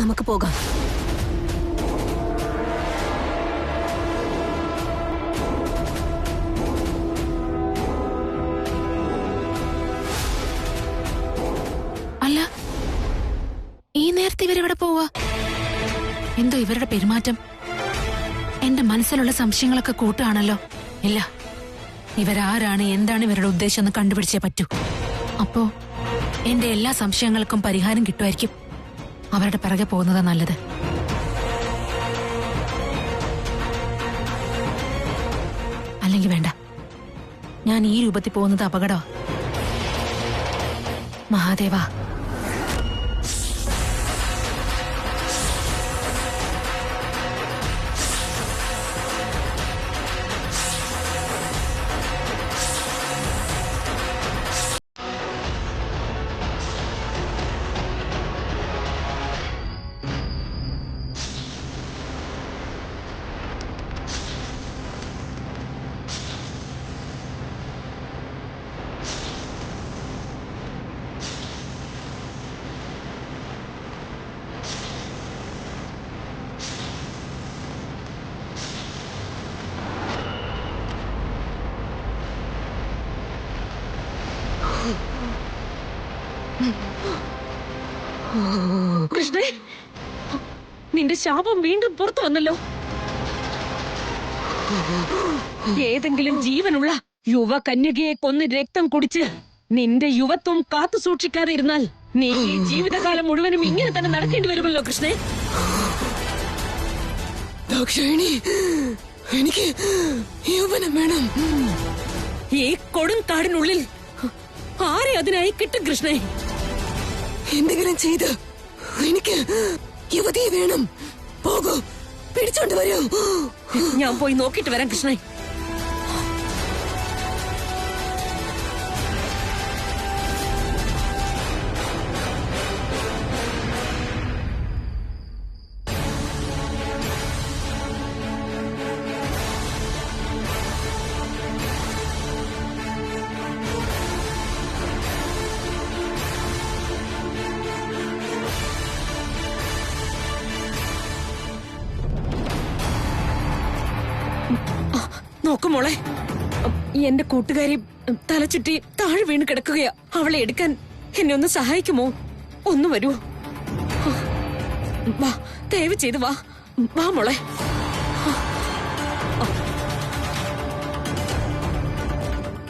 നമുക്ക് പോകാം. അല്ല, ഈ നേരത്തെ ഇവരെവിടെ പോവാ? എന്തോ ഇവരുടെ പെരുമാറ്റം എന്റെ മനസ്സിലുള്ള സംശയങ്ങളൊക്കെ കൂട്ടുകയാണല്ലോ. ഇല്ല, ഇവരാരാണ്, എന്താണ് ഇവരുടെ ഉദ്ദേശം എന്ന് കണ്ടുപിടിച്ചേ പറ്റൂ. അപ്പോ എന്റെ എല്ലാ സംശയങ്ങൾക്കും പരിഹാരം കിട്ടുമായിരിക്കും. അവരുടെ പിറകെ പോകുന്നതാ നല്ലത്. അല്ലെങ്കിൽ വേണ്ട, ഞാൻ ഈ രൂപത്തിൽ പോകുന്നത് അപകടമാ. മഹാദേവ, കൃഷ്ണേ, നിന്റെ ശാപം വീണ്ടും പുറത്തു വന്നല്ലോ. ഏതെങ്കിലും ജീവനുള്ള യുവ കന്യകയെ കൊന്ന് രക്തം കുടിച്ച് നിന്റെ യുവത്വം കാത്തു സൂക്ഷിക്കാതെ ഇരുന്നാൽ നീ ഈ ജീവിതകാലം മുഴുവനും ഇങ്ങനെ തന്നെ നടക്കേണ്ടി വരുമല്ലോ കൃഷ്ണേ. ദാക്ഷായണി, എനിക്ക് യൗവനം വേണം. ഈ കൊടും കാടിനുള്ളിൽ ആരെ അതിനായി കിട്ടും കൃഷ്ണേ? എന്തെങ്കിലും ചെയ്ത് എനിക്ക് യുവതിയെ വേണം. പോകൂ, പിടിച്ചോണ്ട് വരൂ. ഞാൻ പോയി നോക്കിട്ട് വരാം കൃഷ്ണേ. നോക്കുമോളെ, എന്റെ കൂട്ടുകാരി തലചുറ്റി താഴെ വീണ് കിടക്കുകയാ. അവളെ എടുക്കാൻ എന്നെ ഒന്ന് സഹായിക്കുമോ? ഒന്ന് വരുമോ? വാ, ദയവ് ചെയ്ത് വാ. വാ മോളെ.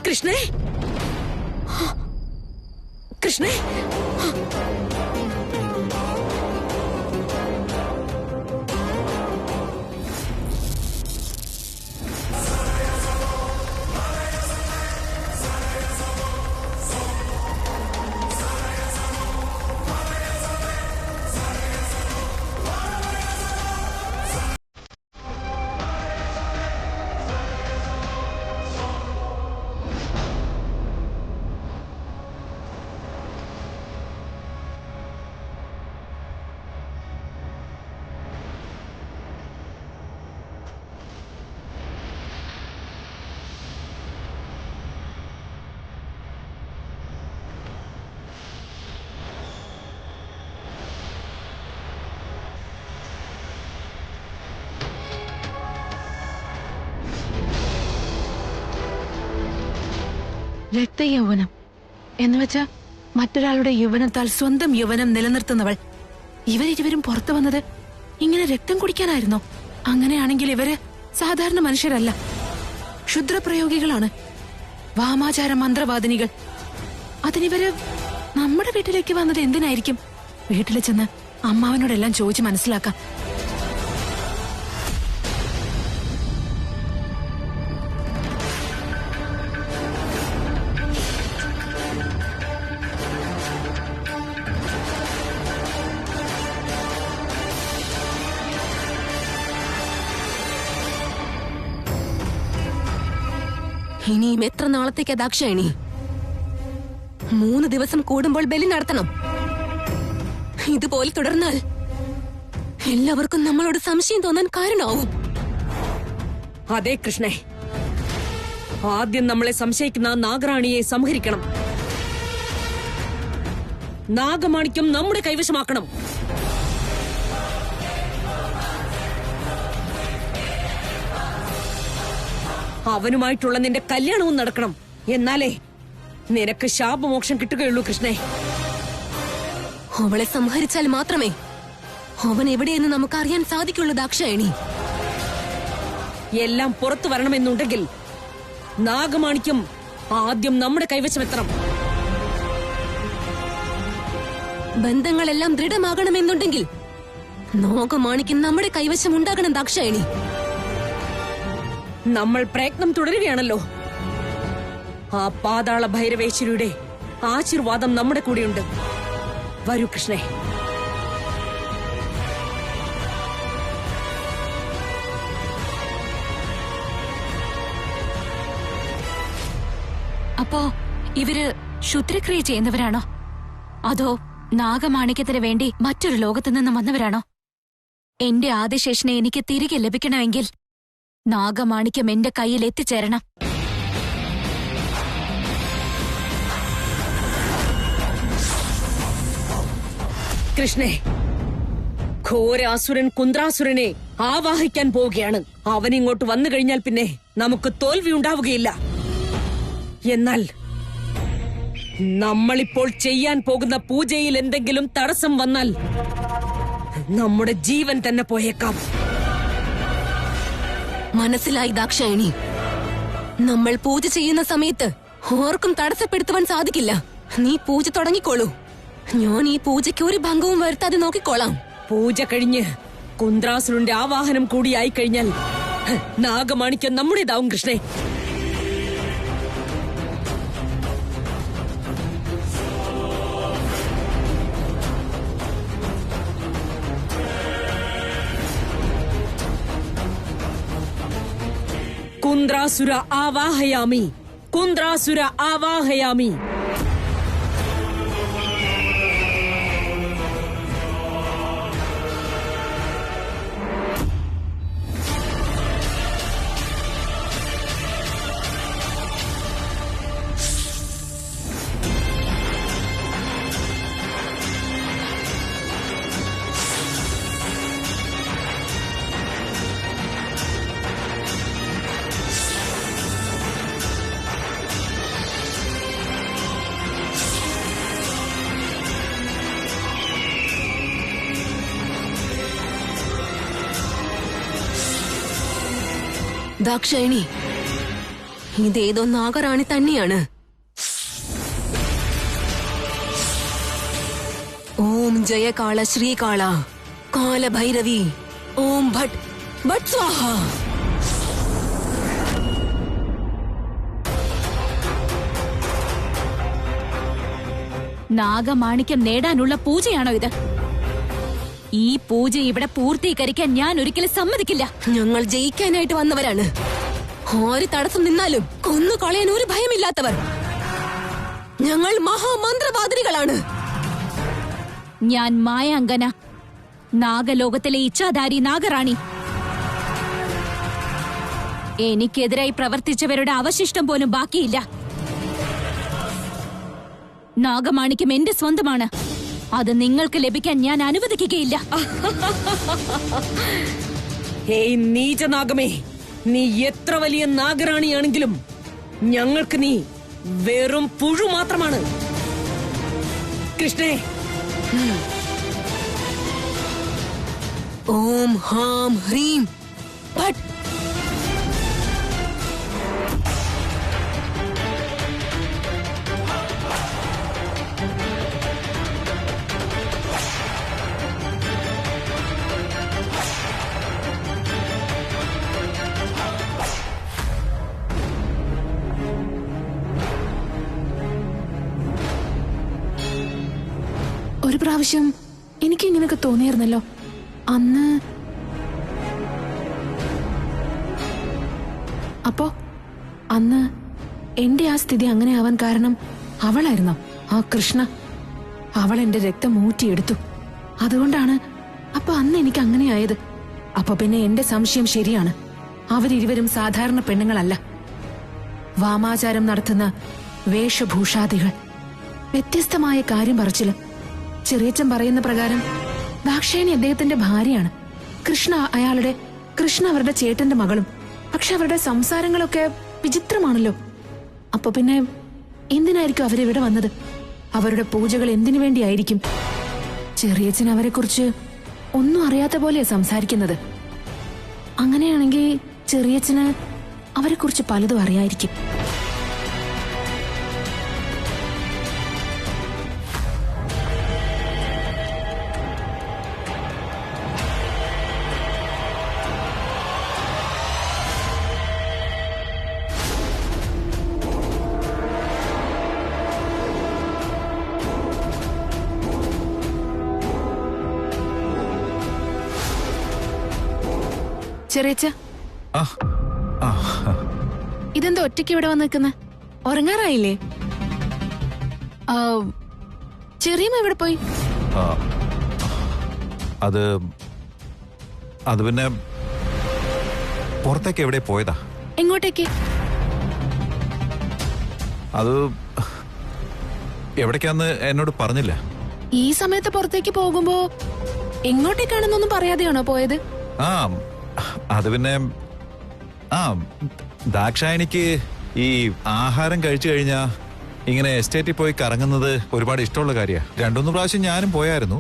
കൃഷ്ണേ, കൃഷ്ണേ, രക്തയൗവനം എന്നുവെച്ചാ മറ്റൊരാളുടെ യൗവനത്താൽ സ്വന്തം യൗവനം നിലനിർത്തുന്നവൾ. ഇവരിരുവരും പുറത്തു വന്നത് ഇങ്ങനെ രക്തം കുടിക്കാനായിരുന്നോ? അങ്ങനെയാണെങ്കിൽ ഇവര് സാധാരണ മനുഷ്യരല്ല, ക്ഷുദ്രപ്രയോഗികളാണ്, വാമാചാര മന്ത്രവാദിനികൾ. അതിനിവര് നമ്മുടെ വീട്ടിലേക്ക് വന്നത് എന്തിനായിരിക്കും? വീട്ടിൽ ചെന്ന് അമ്മാവനോടെല്ലാം ചോദിച്ച് മനസ്സിലാക്കാം. ഇനിയും എത്ര നാളത്തേക്കാ ദാക്ഷായണി? 3 ദിവസം കൂടുമ്പോൾ ബലി നടത്തണം. ഇതുപോലെ തുടർന്നാൽ എല്ലാവർക്കും നമ്മളോട് സംശയം തോന്നാൻ കാരണമാവും. അതെ കൃഷ്ണേ, ആദ്യം നമ്മളെ സംശയിക്കുന്ന ആ നാഗറാണിയെ സംഹരിക്കണം. നാഗമാണിക്യം നമ്മുടെ കൈവശമാക്കണം. അവനുമായിട്ടുള്ള നിന്റെ കല്യാണവും നടക്കണം. എന്നാലേ നിനക്ക് ശാപമോക്ഷം കിട്ടുകയുള്ളൂ കൃഷ്ണേ. അവളെ സംഹരിച്ചാൽ മാത്രമേ അവൻ എവിടെയെന്ന് നമുക്ക് അറിയാൻ സാധിക്കുള്ളൂ ദാക്ഷായണി. എല്ലാം പുറത്തു വരണമെന്നുണ്ടെങ്കിൽ നാഗമാണിക്യം ആദ്യം നമ്മുടെ കൈവശമെത്തണം. ബന്ധങ്ങളെല്ലാം ദൃഢമാകണമെന്നുണ്ടെങ്കിൽ നാഗമാണിക്യം നമ്മുടെ കൈവശം ഉണ്ടാകണം ദാക്ഷായണി. നമ്മൾ പ്രയത്നം തുടരുകയാണല്ലോ. ആ പാതാള ഭൈരവേശ്വരിയുടെ ആശീർവാദം നമ്മുടെ കൂടെയുണ്ട്. വരൂ കൃഷ്ണേ. അപ്പോ ഇവര് ക്ഷുദ്രക്രിയ ചെയ്യുന്നവരാണോ? അതോ നാഗമാണിക്യത്തിന് വേണ്ടി മറ്റൊരു ലോകത്തു നിന്നും വന്നവരാണോ? എന്റെ ആദിശേഷനെ എനിക്ക് തിരികെ ലഭിക്കണമെങ്കിൽ നാഗമാണിക്യം എന്റെ കയ്യിൽ എത്തിച്ചേരണം. കൃഷ്ണേ, ഘോരാസുരൻ കുന്ദ്രാസുരനെ ആവാഹിക്കാൻ പോവുകയാണ്. അവനിങ്ങോട്ട് വന്നു കഴിഞ്ഞാൽ പിന്നെ നമുക്ക് തോൽവി ഉണ്ടാവുകയില്ല. എന്നാൽ നമ്മളിപ്പോൾ ചെയ്യാൻ പോകുന്ന പൂജയിൽ എന്തെങ്കിലും തടസ്സം വന്നാൽ നമ്മുടെ ജീവൻ തന്നെ പോയേക്കാം. മനസ്സിലായി ദാക്ഷായണി. നമ്മൾ പൂജ ചെയ്യുന്ന സമയത്ത് ആർക്കും തടസ്സപ്പെടുത്തുവാൻ സാധിക്കില്ല. നീ പൂജ തുടങ്ങിക്കോളൂ. ഞാൻ ഈ പൂജയ്ക്ക് ഒരു ഭംഗവും വരുത്താതെ നോക്കിക്കോളാം. പൂജ കഴിഞ്ഞ് കുന്ദ്രാസുരന്റെ ആവാഹനം കൂടിയായി കഴിഞ്ഞാൽ നാഗമാണിക്യം നമ്മുടേതാവും കൃഷ്ണേ. കുന്ദ്രാസുര ആവാഹയാമി, കുന്ദ്രാസുര ആവാഹയാമി. ദാക്ഷായണി, ഇതേതോ നാഗറാണി തന്നെയാണ്. ഓം ജയകാള ശ്രീകാള കാലഭൈരവി ഓം ഭട്ട് ഭട്ട് സ്വാഹ. നാഗമാണിക്യം നേടാനുള്ള പൂജയാണോ ഇത്? ഈ പൂജ ഇവിടെ പൂർത്തീകരിക്കാൻ ഞാൻ ഒരിക്കലും സമ്മതിക്കില്ല. ഞങ്ങൾ ജയിക്കാനായിട്ട് വന്നവരാണ്. ആര് തടസ്സം നിന്നാലും കൊന്നു കളയാൻ ഒരു ഭയമില്ലാത്തവർ. ഞങ്ങൾ മഹാമന്ത്രവാദിനികളാണ്. ഞാൻ മായാങ്കന, നാഗലോകത്തിലെ ഇച്ഛാധാരി നാഗറാണി. എനിക്കെതിരായി പ്രവർത്തിച്ചവരുടെ അവശിഷ്ടം പോലും ബാക്കിയില്ല. നാഗമാണിക്യം എന്റെ സ്വന്തമാണ്. അത് നിങ്ങൾക്ക് ലഭിക്കാൻ ഞാൻ അനുവദിക്കുകയില്ല. ഹേയ് നീചനാഗമേ, നീ എത്ര വലിയ നാഗറാണിയാണെങ്കിലും ഞങ്ങൾക്ക് നീ വെറും പുഴു മാത്രമാണ്. കൃഷ്ണേ, ഓം ഹാം ഹ്രീം ഭട്ട്. ഒരു പ്രാവശ്യം എനിക്ക് ഇങ്ങനെയൊക്കെ തോന്നിയിരുന്നല്ലോ. അന്ന് എന്റെ ആ സ്ഥിതി അങ്ങനെ ആവാൻ കാരണം അവളായിരുന്നോ? ആ കൃഷ്ണ. അവൾ എന്റെ രക്തം ഊറ്റിയെടുത്തു. അതുകൊണ്ടാണ് അപ്പൊ അന്ന് എനിക്ക് അങ്ങനെയായത്. അപ്പൊ പിന്നെ എന്റെ സംശയം ശരിയാണ്. അവരിരുവരും സാധാരണ പെണ്ണുങ്ങളല്ല. വാമാചാരം നടത്തുന്ന വേഷഭൂഷാദികൾ. വ്യത്യസ്തമായ കാര്യം പറച്ചില്. ചെറിയച്ചൻ പറയുന്ന പ്രകാരം ദാക്ഷായണി അദ്ദേഹത്തിന്റെ ഭാര്യയാണ്. കൃഷ്ണ അവരുടെ ചേട്ടന്റെ മകളും. പക്ഷെ അവരുടെ സംസാരങ്ങളൊക്കെ വിചിത്രമാണല്ലോ. അപ്പൊ പിന്നെ എന്തിനായിരിക്കും അവരിവിടെ വന്നത്? അവരുടെ പൂജകൾ എന്തിനു വേണ്ടിയായിരിക്കും? ചെറിയച്ഛൻ അവരെ കുറിച്ച് ഒന്നും അറിയാത്ത പോലെയാ സംസാരിക്കുന്നത്. അങ്ങനെയാണെങ്കിൽ ചെറിയച്ഛന് അവരെ കുറിച്ച് പലതും അറിയായിരിക്കും. ചെറിയച്ഛ, ഇതെന്താ ഒറ്റയ്ക്ക് ഇവിടെ വന്ന് നിൽക്കുന്ന? ഉറങ്ങാറായില്ലേ? ചെറിയമ്മ എവിടെ പോയി? അത് പിന്നെ പുറത്തേക്ക് എവിടെ പോയതാ? എങ്ങോട്ടേക്ക്? അത് എവിടേക്കാന്ന് എന്നോട് പറഞ്ഞില്ല. ഈ സമയത്ത് പുറത്തേക്ക് പോകുമ്പോ എങ്ങോട്ടേക്കാണെന്നൊന്നും പറയാതെയാണോ പോയത്? അത് പിന്നെ ദാക്ഷായണിക്ക് ഈ ആഹാരം കഴിച്ചു കഴിഞ്ഞാ ഇങ്ങനെ എസ്റ്റേറ്റിൽ പോയി കറങ്ങുന്നത് ഒരുപാട് ഇഷ്ടമുള്ള കാര്യമാണ്. 2-3 പ്രാവശ്യം ഞാനും പോയായിരുന്നു.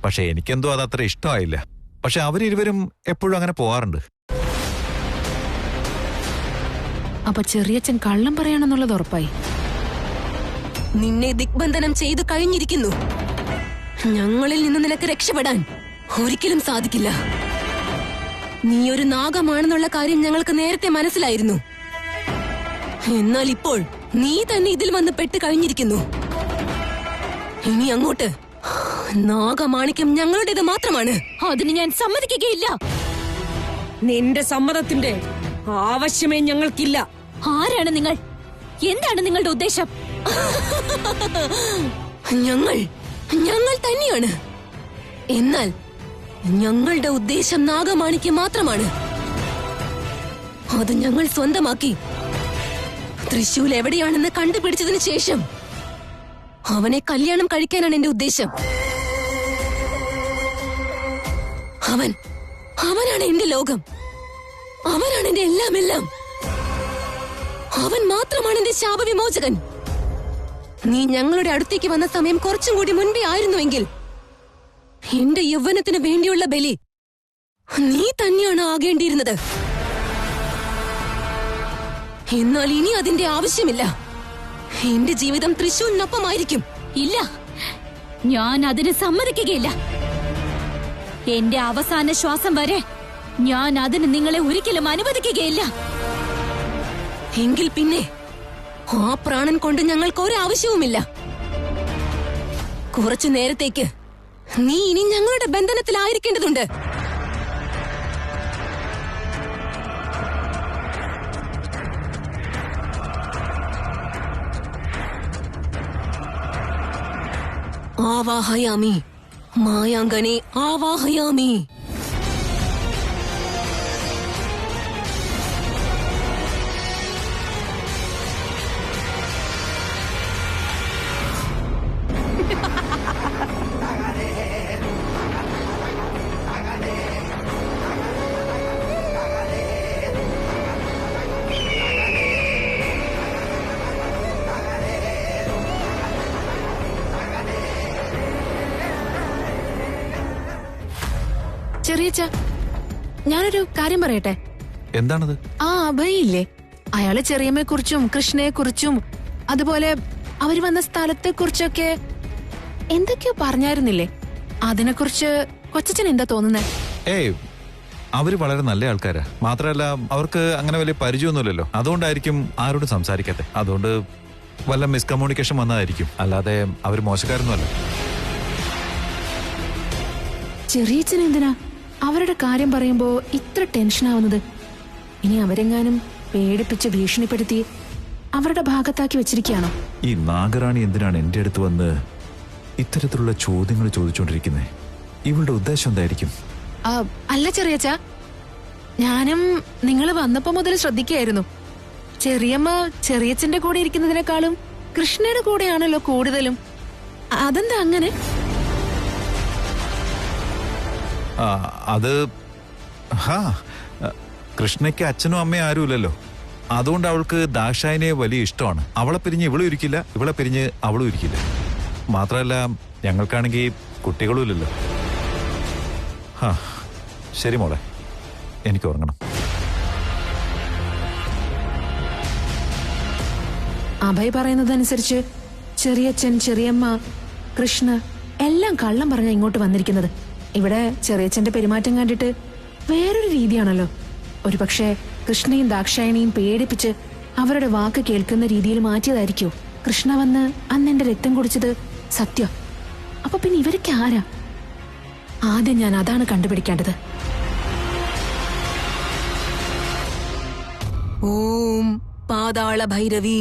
പക്ഷെ എനിക്കെന്തോ അത് അത്ര ഇഷ്ടമായില്ല. പക്ഷെ അവരിരുവരും എപ്പോഴും അങ്ങനെ പോവാറുണ്ട്. അപ്പൊ ചെറിയച്ഛൻ കള്ളം പറയണമെന്നുള്ളത് ഉറപ്പായി. നിന്നെ ദിഗ്ബന്ധനം ചെയ്തു കഴിഞ്ഞിരിക്കുന്നു. ഞങ്ങളിൽ നിന്ന് നിനക്ക് രക്ഷപ്പെടാൻ ഒരിക്കലും സാധിക്കില്ല. നീ ഒരു നാഗമാണെന്നുള്ള കാര്യം ഞങ്ങൾക്ക് നേരത്തെ മനസ്സിലായിരുന്നു. എന്നാൽ ഇപ്പോൾ നീ തന്നെ ഇതിൽ വന്ന് പെട്ട് കഴിഞ്ഞിരിക്കുന്നു. ഇനി അങ്ങോട്ട് നാഗമാണിക്യം ഞങ്ങളുടേത് മാത്രമാണ്. അതിന് ഞാൻ സമ്മതിക്കുകയില്ല. നിന്റെ സമ്മതത്തിന്റെ ആവശ്യമേ ഞങ്ങൾക്കില്ല. ആരാണ് നിങ്ങൾ? എന്താണ് നിങ്ങളുടെ ഉദ്ദേശം? ഞങ്ങൾ തന്നെയാണ്. എന്നാൽ ഞങ്ങളുടെ ഉദ്ദേശം നാഗമാണിക്യം മാത്രമാണ്. അത് ഞങ്ങൾ സ്വന്തമാക്കി തൃശൂൽ എവിടെയാണെന്ന് കണ്ടുപിടിച്ചതിന് ശേഷം അവനെ കല്യാണം കഴിക്കാനാണ് എന്റെ ഉദ്ദേശം. അവനാണ് എന്റെ ലോകം. അവനാണ് എന്റെ എല്ലാം. അവൻ മാത്രമാണ് എന്റെ ശാപവിമോചകൻ. നീ ഞങ്ങളുടെ അടുത്തേക്ക് വന്ന സമയം കുറച്ചും കൂടി മുൻപേ ആയിരുന്നുവെങ്കിൽ എന്റെ യൗവനത്തിന് വേണ്ടിയുള്ള ബലി നീ തന്നെയാണ് ആകേണ്ടിയിരുന്നത്. എന്നാൽ ഇനി അതിന്റെ ആവശ്യമില്ല. എന്റെ ജീവിതം തൃശൂലിനൊപ്പമായിരിക്കും. ഇല്ല, ഞാൻ അതിന് സമ്മതിക്കുകയില്ല. എന്റെ അവസാന ശ്വാസം വരെ ഞാൻ അതിന് നിങ്ങളെ ഒരിക്കലും അനുവദിക്കുകയില്ല. എങ്കിൽ പിന്നെ ആ പ്രാണൻ കൊണ്ട് ഞങ്ങൾക്ക് ഒരാവശ്യവുമില്ല. കുറച്ചു നേരത്തേക്ക് നീ ഇനി ഞങ്ങളുടെ ബന്ധനത്തിലായിരിക്കേണ്ടതുണ്ട്. ആവാഹയാമി മായാങ്കനെ ആവാഹയാമി. ചെറിയച്ഛ, ഞാനൊരു കാര്യം പറയട്ടെ? എന്താണത്? ആ അഭയില്ലേ, അയാള് ചെറിയമ്മയെ കുറിച്ചും കൃഷ്ണയെ കുറിച്ചും അതുപോലെ അവര് വന്ന സ്ഥലത്തെ കുറിച്ചൊക്കെ എന്തൊക്കെയോ പറഞ്ഞായിരുന്നില്ലേ? അതിനെക്കുറിച്ച് കൊച്ചച്ഛൻ എന്താ തോന്നുന്നേ? അവര് വളരെ നല്ല ആൾക്കാരാ. മാത്രമല്ല അവർക്ക് അങ്ങനെ വലിയ പരിചയമൊന്നുമില്ലല്ലോ. അതുകൊണ്ടായിരിക്കും ആരോടും സംസാരിക്കാത്തെ. അതുകൊണ്ട് വല്ല മിസ്കമ്മ്യൂണിക്കേഷൻ വന്നതായിരിക്കും. അല്ലാതെ അവര് മോശക്കാരൊന്നുമല്ല. ചെറിയച്ഛൻ എന്തിനാ അവരുടെ കാര്യം പറയുമ്പോ ഇത്ര ടെൻഷൻ ആവുന്നത്? ഇനി അവരെങ്ങാനും പേടിപ്പിച്ച് ഭീഷണിപ്പെടുത്തി അവരുടെ ഭാഗത്താക്കി വെച്ചിരിക്കുകയാണോ? ഈ നാഗറാണി എന്തിനാണ് എന്റെ അടുത്ത് വന്ന് ഇത്തരത്തിലുള്ള ചോദ്യങ്ങൾ ചോദിച്ചുകൊണ്ടിരിക്കുന്നത്? ഇവളുടെ ഉദ്ദേശം എന്തായിരിക്കും? അല്ല ചെറിയച്ഛ, ഞാനും നിങ്ങൾ വന്നപ്പോ മുതൽ ശ്രദ്ധിക്കുകയായിരുന്നു. ചെറിയമ്മ ചെറിയച്ഛന്റെ കൂടെ ഇരിക്കുന്നതിനേക്കാളും കൃഷ്ണയുടെ കൂടെയാണല്ലോ കൂടുതലും. അതെന്താ അങ്ങനെ? അത് കൃഷ്ണയ്ക്ക് അച്ഛനും അമ്മയും ആരുമില്ലല്ലോ. അതുകൊണ്ട് അവൾക്ക് ദാക്ഷായനെ വലിയ ഇഷ്ടമാണ്. അവളെ പിരിഞ്ഞ് ഇവളും ഇരിക്കില്ല, ഇവളെ പിരിഞ്ഞ് അവളും ഇരിക്കില്ല. മാത്രമല്ല ഞങ്ങൾക്കാണെങ്കിൽ കുട്ടികളും ഇല്ലല്ലോ. ശരി മോളെ, എനിക്ക് ഉറങ്ങണം. അഭയ് പറയുന്നതനുസരിച്ച് ചെറിയച്ഛൻ, ചെറിയമ്മ, കൃഷ്ണ എല്ലാം കള്ളം പറഞ്ഞ ഇങ്ങോട്ട് വന്നിരിക്കുന്നത്. ഇവിടെ ചെറിയച്ഛന്റെ പെരുമാറ്റം കണ്ടിട്ട് വേറൊരു രീതിയാണല്ലോ. ഒരുപക്ഷെ കൃഷ്ണയും ദാക്ഷായണിയും പേടിപ്പിച്ച് അവരുടെ വാക്ക് കേൾക്കുന്ന രീതിയിൽ മാറ്റിയതായിരിക്കോ. കൃഷ്ണ വന്ന് അന്ന് എന്റെ രക്തം കുടിച്ചത് സത്യം. അപ്പൊ പിന്നെ ഇവരൊക്കെ ആരാ? ആദ്യം ഞാൻ അതാണ് കണ്ടുപിടിക്കേണ്ടത്. ഓം പാതാള ഭൈരവി,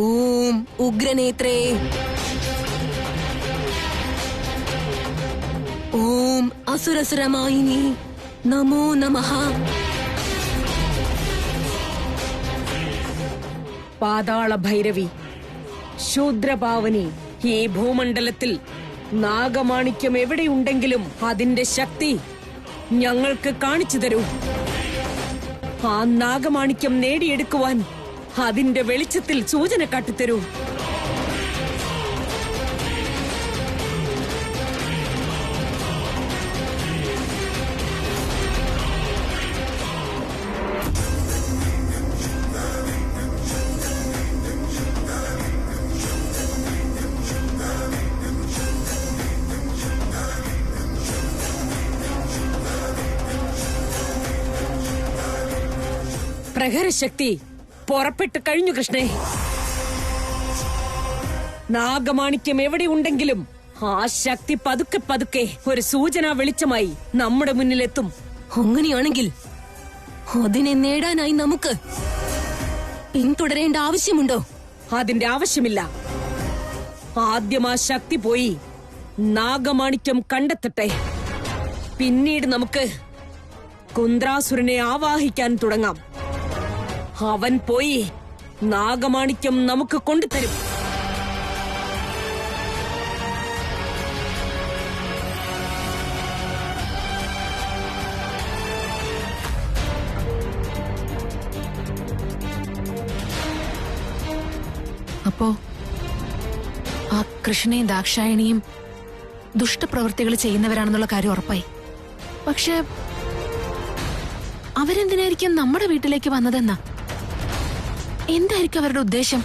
ഓം ഉഗ്രനേത്രേ, ഓം അസുരസുരമായിനി നമോ നമഃ. പാതാള ഭൈരവി, ശൂദ്രപാവനി, ഈ ഭൂമണ്ഡലത്തിൽ നാഗമാണിക്യം എവിടെയുണ്ടെങ്കിലും അതിന്റെ ശക്തി ഞങ്ങൾക്ക് കാണിച്ചു തരൂ. ആ നാഗമാണിക്യം നേടിയെടുക്കുവാൻ അതിന്റെ വെളിച്ചത്തിൽ സൂചന കാട്ടിത്തരൂ. പ്രഹരശക്തി പുറപ്പെട്ടു കഴിഞ്ഞു കൃഷ്ണേ. നാഗമാണിക്യം എവിടെയുണ്ടെങ്കിലും ആ ശക്തി പതുക്കെ പതുക്കെ ഒരു സൂചനാ വെളിച്ചമായി നമ്മുടെ മുന്നിലെത്തും. അങ്ങനെയാണെങ്കിൽ അതിനെ നേടാനായി നമുക്ക് പിന്തുടരേണ്ട ആവശ്യമുണ്ടോ? അതിന്റെ ആവശ്യമില്ല. ആദ്യം ആ ശക്തി പോയി നാഗമാണിക്യം കണ്ടെത്തട്ടെ. പിന്നീട് നമുക്ക് കുന്ദ്രാസുരനെ ആവാഹിക്കാൻ തുടങ്ങാം. അവൻ പോയി നാഗമാണിക്യം നമുക്ക് കൊണ്ടുതരും. അപ്പോ ആ കൃഷ്ണയും ദാക്ഷായണിയും ദുഷ്ടപ്രവൃത്തികൾ ചെയ്യുന്നവരാണെന്നുള്ള കാര്യം ഉറപ്പായി. പക്ഷെ അവരെന്തിനായിരിക്കും നമ്മുടെ വീട്ടിലേക്ക് വന്നതെന്നാ? എന്തായിരിക്കും അവരുടെ ഉദ്ദേശം?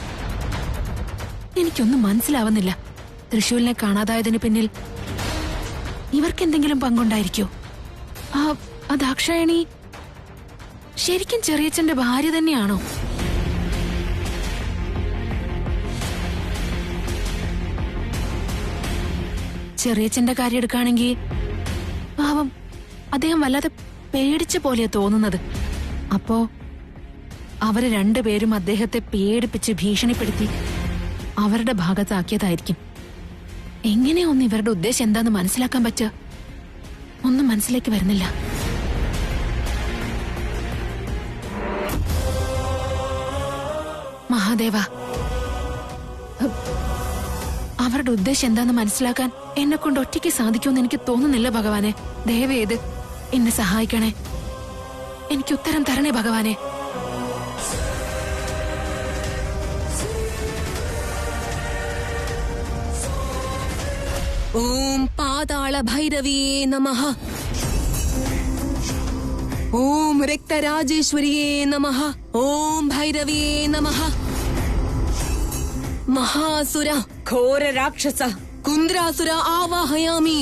എനിക്കൊന്നും മനസ്സിലാവുന്നില്ല. തൃശൂലിനെ കാണാതായതിന് പിന്നിൽ ഇവർക്കെന്തെങ്കിലും പങ്കുണ്ടായിരിക്കോ? ആ ദാക്ഷായണി ശരിക്കും ചെറിയച്ഛന്റെ ഭാര്യ തന്നെയാണോ? ചെറിയച്ഛന്റെ കാര്യം എടുക്കുകയാണെങ്കിൽ പാവം അദ്ദേഹം വല്ലാതെ പേടിച്ച പോലെയാ തോന്നുന്നത്. അപ്പോ അവര് രണ്ടുപേരും അദ്ദേഹത്തെ പേടിപ്പിച്ച് ഭീഷണിപ്പെടുത്തി അവരുടെ ഭാഗത്താക്കിയതായിരിക്കും. എങ്ങനെയൊന്നും ഇവരുടെ ഉദ്ദേശം എന്താന്ന് മനസ്സിലാക്കാൻ പറ്റുക? ഒന്നും മനസ്സിലേക്ക് വരുന്നില്ല. മഹാദേവ, അവരുടെ ഉദ്ദേശം എന്താന്ന് മനസ്സിലാക്കാൻ എന്നെ കൊണ്ട് ഒറ്റയ്ക്ക് സാധിക്കുമെന്ന് എനിക്ക് തോന്നുന്നില്ല ഭഗവാനെ. ദയവേത് എന്നെ സഹായിക്കണേ. എനിക്ക് ഉത്തരം തരണേ ഭഗവാനെ. ഓം പാതാള ഭൈരവിയേ നമഃ. ഓം രക്തരാജേശ്വരിയേ നമഃ. ഓം ഭൈരവിയേ നമഃ. മഹാസുര ഘോര രാക്ഷസ കുന്ദ്രാസുര ആവാഹയാമി.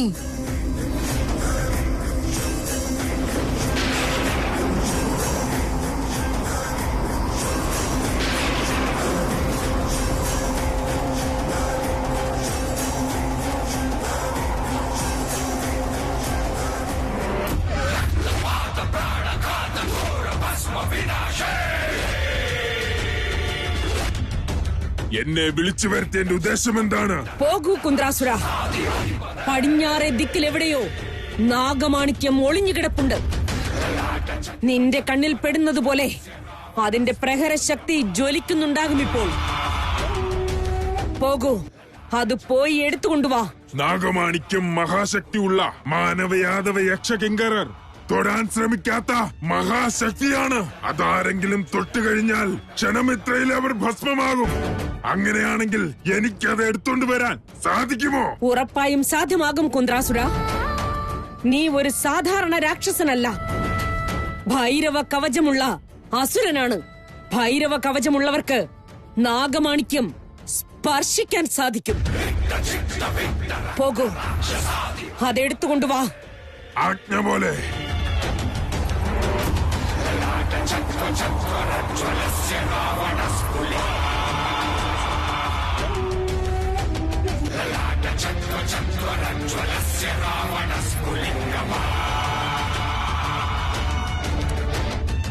എന്നെ വിളിച്ചു വരുത്തേണ്ട ഉദ്ദേശം എന്താണ്? പോകൂ കുന്ദ്രാസുര. പടിഞ്ഞാറേ ദിക്കിലെവിടെയോ നാഗമാണിക്യം ഒളിഞ്ഞുകിടപ്പുണ്ട്. നിന്റെ കണ്ണിൽ പെടുന്നതുപോലെ അതിന്റെ പ്രഹരശക്തി ജ്വലിക്കുന്നുണ്ടാകും ഇപ്പോൾ. പോകൂ, അത് പോയി എടുത്തുകൊണ്ടുവാ. നാഗമാണിക്യം മഹാശക്തിയുള്ള മാനവ യാദവ യക്ഷകിങ്കരർ തൊടാൻ ശ്രമിക്കാത്ത മഹാശക്തിയാണ്. അതാരെങ്കിലും തൊട്ടുകഴിഞ്ഞാൽ ക്ഷണമിത്രയിൽ അവർ ഭസ്മമാകും. അങ്ങനെയാണെങ്കിൽ എനിക്കത് എടുത്തോണ്ട് വരാൻ സാധിക്കുമോ? ഉറപ്പായും സാധ്യമാകും കുന്ദ്രാസുര. നീ ഒരു സാധാരണ രാക്ഷസനല്ല, ഭൈരവ കവചമുള്ള അസുരനാണ്. ഭൈരവ കവചമുള്ളവർക്ക് നാഗമാണിക്യം സ്പർശിക്കാൻ സാധിക്കും. പോകൂ, അതെടുത്തുകൊണ്ടുവാ. ആജ്ഞ പോലെ. ജ്വലസ്യ രാവണസ്ഫുലിംഗമാ